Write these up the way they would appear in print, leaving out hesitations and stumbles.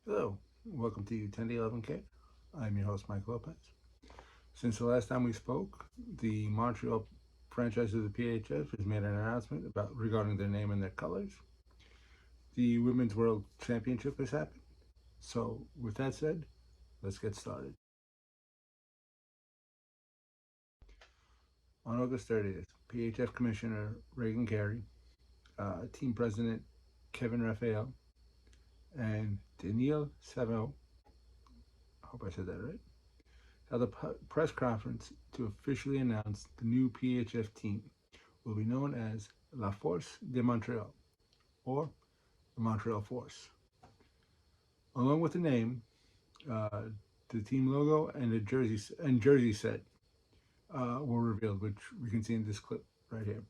Hello, welcome to 10-11K. I'm your host, Mike Lopez. Since the last time we spoke, the Montreal franchise of the PHF has made an announcement about regarding their name and their colors. The Women's World Championship has happened. So, with that said, let's get started. On August 30th, PHF Commissioner Reagan Carey, Team President Kevin Raphael, and Daniil Savio, I hope I said that right, held a press conference to officially announce the new PHF team will be known as La Force de Montreal, or the Montreal Force. Along with the name, uh, the team logo and the jersey set were revealed, which we can see in this clip right here.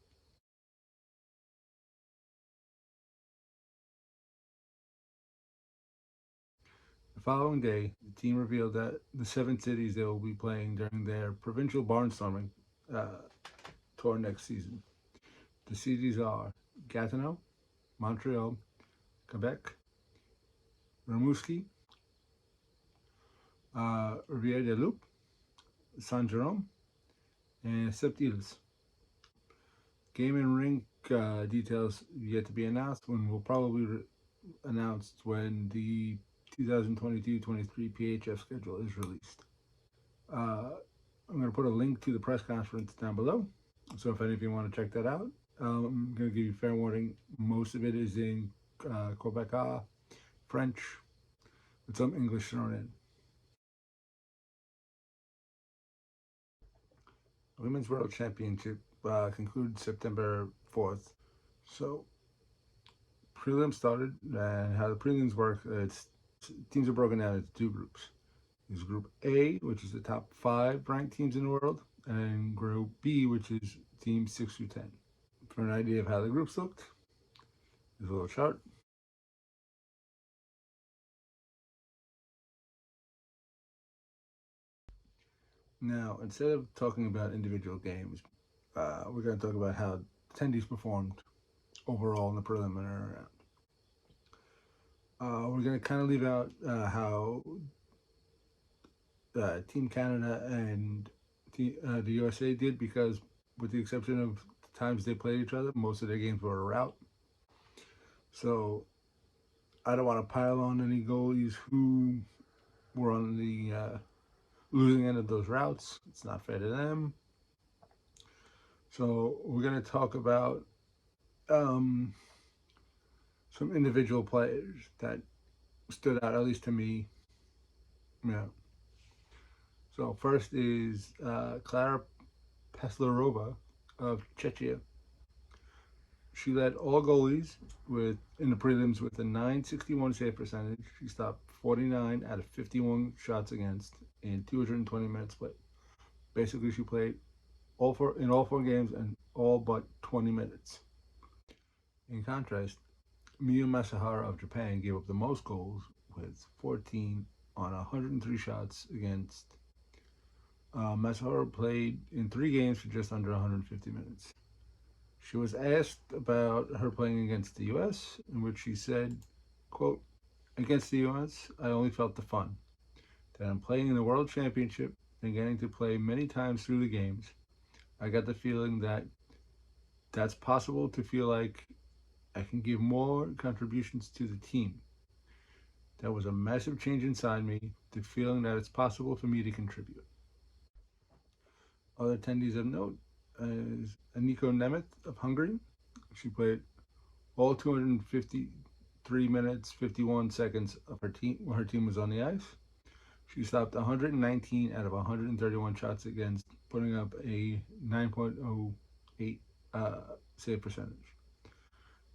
The following day, the team revealed that the 7 cities they will be playing during their provincial barnstorming uh, tour next season. The cities are Gatineau, Montreal, Quebec, Rimouski, Rivière-des-Loups, Saint-Jérôme, and Sept-Îles. Game and rink details yet to be announced, when will probably announced when the 2022-23 PHF schedule is released. Uh, I'm going to put a link to the press conference down below, so if any of you want to check that out, I'm going to give you fair warning. Most of it is in Quebecois, French, with some English thrown in. The Women's World Championship concludes September 4th. So prelims started, and how the prelims work, it's teams are broken down into two groups. There's Group A, which is the top 5 ranked teams in the world, and Group B, which is teams 6 through 10. For an idea of how the groups looked, there's a little chart. Now, instead of talking about individual games, we're going to talk about how attendees performed overall in the preliminary round. We're going to kind of leave out how Team Canada and the USA did, because, with the exception of the times they played each other, most of their games were a rout. So I don't want to pile on any goalies who were on the losing end of those routes. It's not fair to them. So we're going to talk about um, some individual players that stood out, at least to me. Yeah. So first is Clara Peslarova of Czechia. She led all goalies with in the prelims with a 961 save percentage. She stopped 49 out of 51 shots against in 220 minutes played. Basically, she played all four games and all but 20 minutes. In contrast, Miyu Masahara of Japan gave up the most goals with 14 on 103 shots against. Masahara played in 3 games for just under 150 minutes. She was asked about her playing against the U.S., in which she said, quote, "Against the U.S., I only felt the fun. That I'm playing in the World Championship and getting to play many times through the games. I got the feeling that that's possible, to feel like I can give more contributions to the team. That was a massive change inside me, the feeling that it's possible for me to contribute." Other attendees of note is Aniko Nemeth of Hungary. She played all 253 minutes, 51 seconds of her team when her team was on the ice. She stopped 119 out of 131 shots against, putting up a 9.08 save percentage.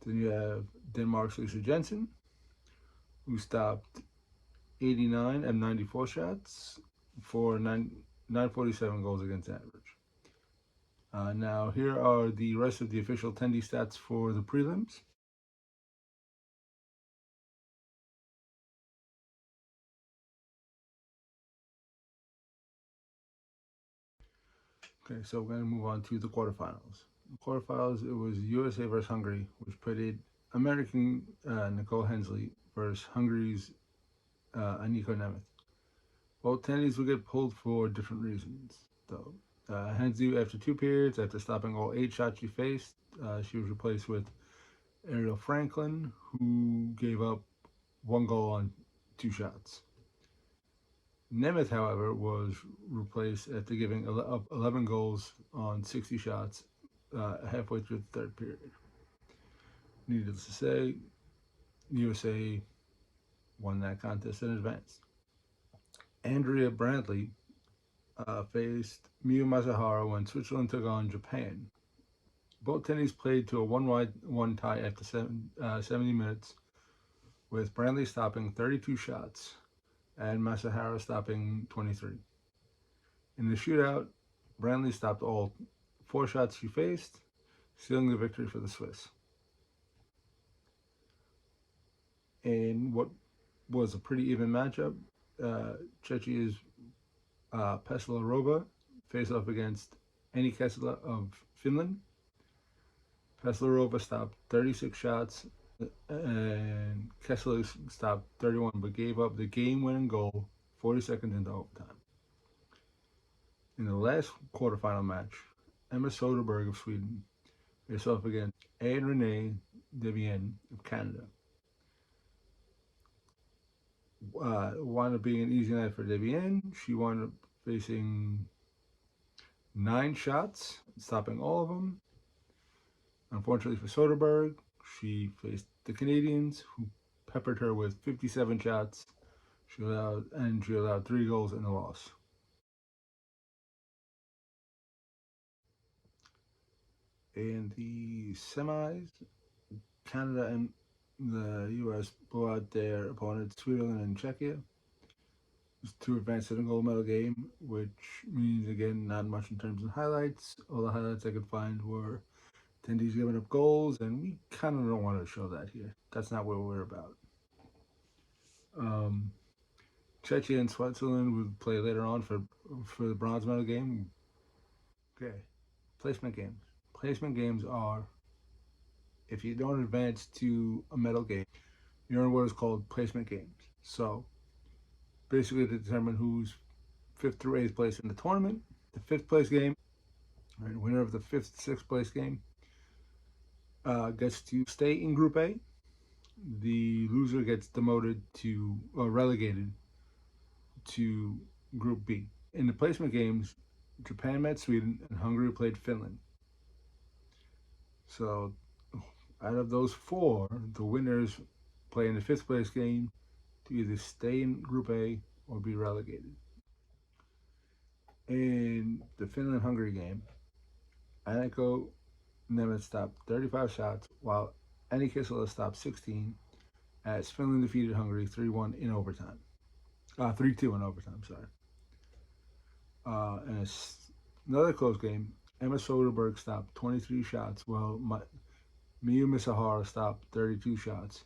Then you have Denmark's Lisa Jensen, who stopped 89 and 94 shots for 947 goals against average. Now, here are the rest of the official attendee stats for the prelims. Okay, so we're going to move on to the quarterfinals. The quarterfinals, it was USA versus Hungary, which pitted American Nicole Hensley versus Hungary's and Nico Nemeth. Both tennies would get pulled for different reasons, though. Henzu, after 2 periods, after stopping all 8 shots she faced, she was replaced with Ariel Franklin, who gave up 1 goal on 2 shots. Nemeth, however, was replaced after giving up 11 goals on 60 shots halfway through the third period. Needless to say, USA won that contest in advance. Andrea Brantley faced Miyu Masahara when Switzerland took on Japan. Both tennies played to a 1-1 tie after 70 minutes, with Brantley stopping 32 shots and Masahara stopping 23. In the shootout, Brantley stopped all 4 shots she faced, sealing the victory for the Swiss. In what was a pretty even matchup, Czechia's Peslarova faced off against Annie Kessler of Finland. Peslarova stopped 36 shots and Kessler stopped 31, but gave up the game-winning goal 40 seconds into overtime. In the last quarterfinal match, Emma Soderberg of Sweden faced off against Anne Renee Devienne of Canada. Wound up being an easy night for Devienne. She wound up facing 9 shots, stopping all of them. Unfortunately for Soderberg, she faced the Canadians, who peppered her with 57 shots. She allowed 3 goals in a loss. In the semis, Canada and the U.S. blew out their opponents, Sweden and Czechia, to advance to the gold medal game, which means, again, not much in terms of highlights. All the highlights I could find were attendees giving up goals, and we kind of don't want to show that here. That's not what we're about. Czechia and Switzerland would play later on for the bronze medal game. Okay, placement games. Placement games are, if you don't advance to a medal game, you're in what is called placement games. So basically to determine who's 5th through 8th place in the tournament. The 5th place game, right, winner of the 5th, 6th place game gets to stay in Group A. The loser gets demoted to, or relegated to Group B. In the placement games, Japan met Sweden and Hungary played Finland. So out of those 4, the winners play in the 5th place game to either stay in Group A or be relegated. In the Finland-Hungary game, Anniko Nemeth stopped 35 shots, while Annie Kissela stopped 16, as Finland defeated Hungary 3-1 in overtime. 3-2 in overtime, sorry. In another close game, Emma Soderberg stopped 23 shots, while Miyu Misahara stopped 32 shots,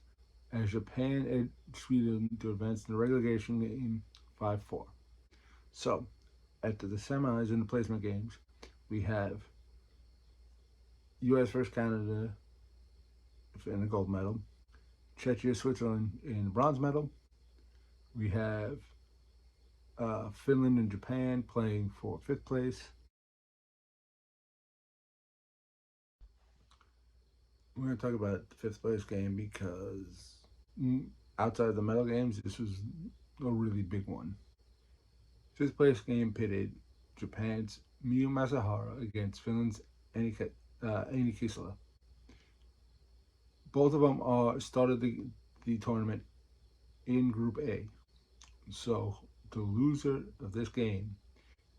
as Japan edged Sweden to advance in the relegation game 5-4. So, after the semis and the placement games, we have U.S. versus Canada in the gold medal, Czechia, Switzerland in the bronze medal. We have Finland and Japan playing for 5th place. We're going to talk about the 5th place game because outside of the medal games, this was a really big one. 5th place game pitted Japan's Miyu Masahara against Finland's Annie Kisela. Both of them started the tournament in Group A. So the loser of this game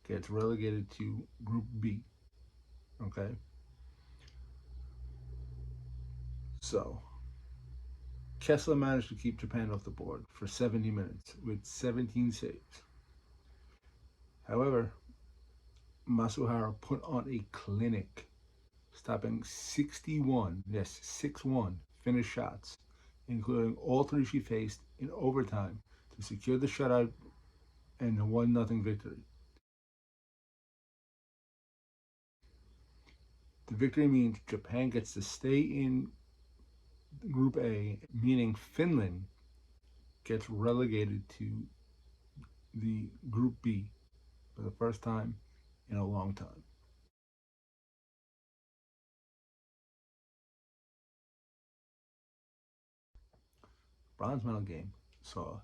gets relegated to Group B. Okay? So Kessler managed to keep Japan off the board for 70 minutes with 17 saves. However, Masuhara put on a clinic, stopping 61, yes, 6-1 finished shots, including all 3 she faced in overtime to secure the shutout and the 1-0 victory. The victory means Japan gets to stay in Group A, meaning Finland gets relegated to the Group B for the first time in a long time. Bronze medal game saw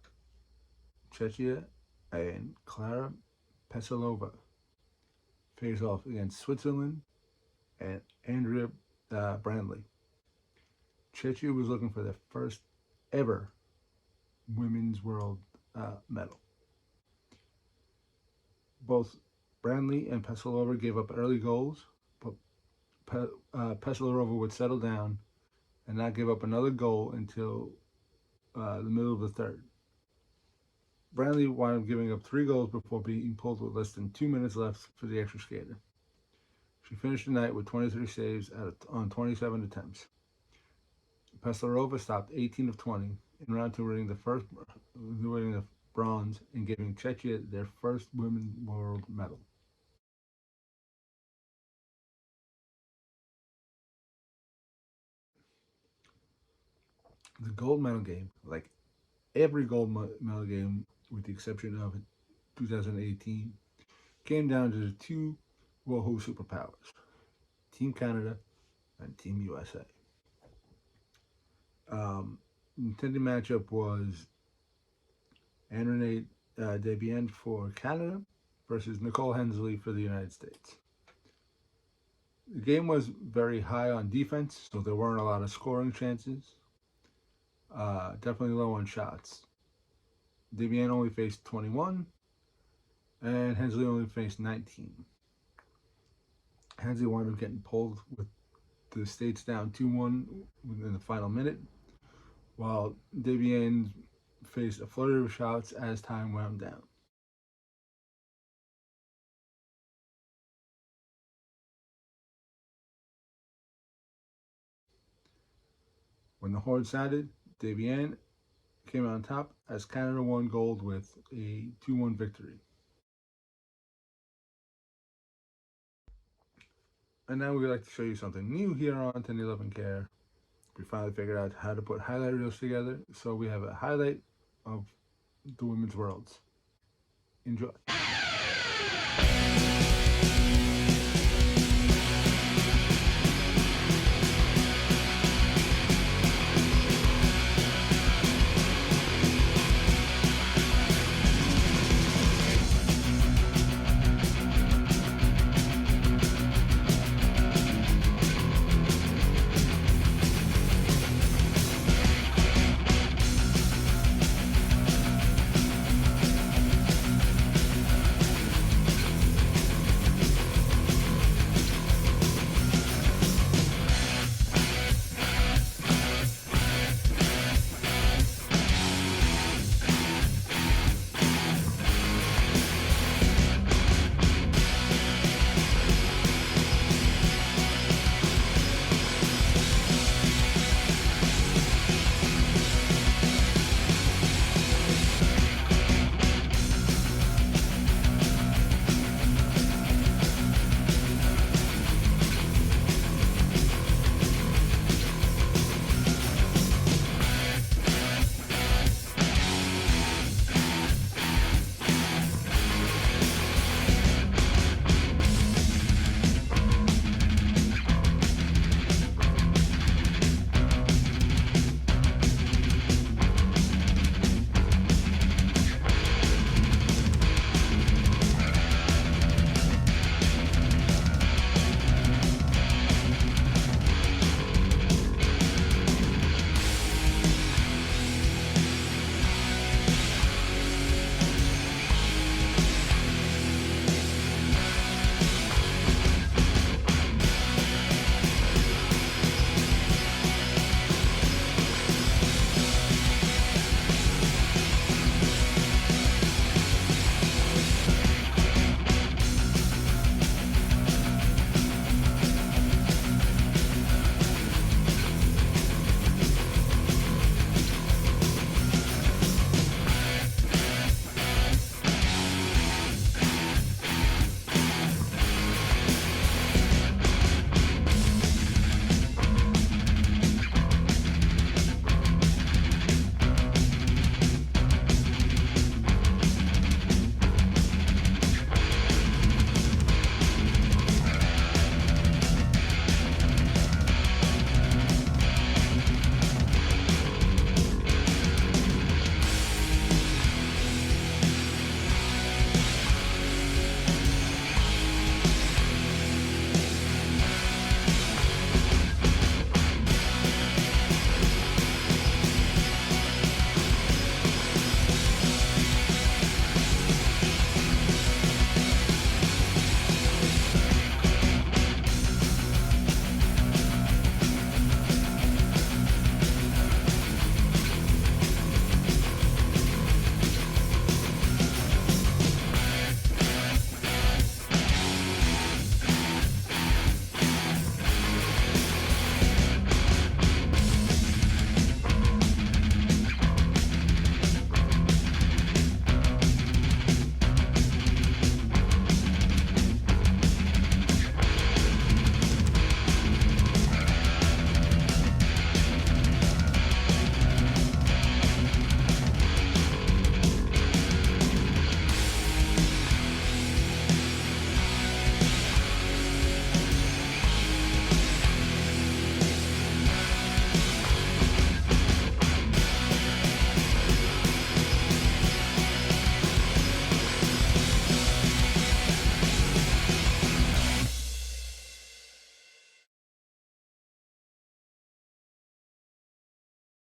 Czechia and Klara Pesilova face off against Switzerland and Andrea Brandley. Czechia was looking for their first ever women's world medal. Both Brandley and Pesilova gave up early goals, but Pesilova would settle down and not give up another goal until the middle of the third. Brandley wound up giving up 3 goals before being pulled with less than 2 minutes left for the extra skater. She finished the night with 23 saves on 27 attempts. Pesilova stopped 18 of 20 in round two, winning the bronze and giving Czechia their first women's world medal. The gold medal game, like every gold medal game with the exception of 2018, came down to the two Wahoo superpowers, Team Canada and Team USA. The intended matchup was Anne-Renee Debian for Canada versus Nicole Hensley for the United States. The game was very high on defense, so there weren't a lot of scoring chances. Definitely low on shots. Debian only faced 21, and Hensley only faced 19. Hensley wound up getting pulled with the States down 2-1 within the final minute, while Debian faced a flurry of shots as time wound down. When the horn sounded, Debian came out on top as Canada won gold with a 2-1 victory. And now we'd like to show you something new here on 1011 Care. We finally figured out how to put highlight reels together, so we have a highlight of the women's worlds. Enjoy.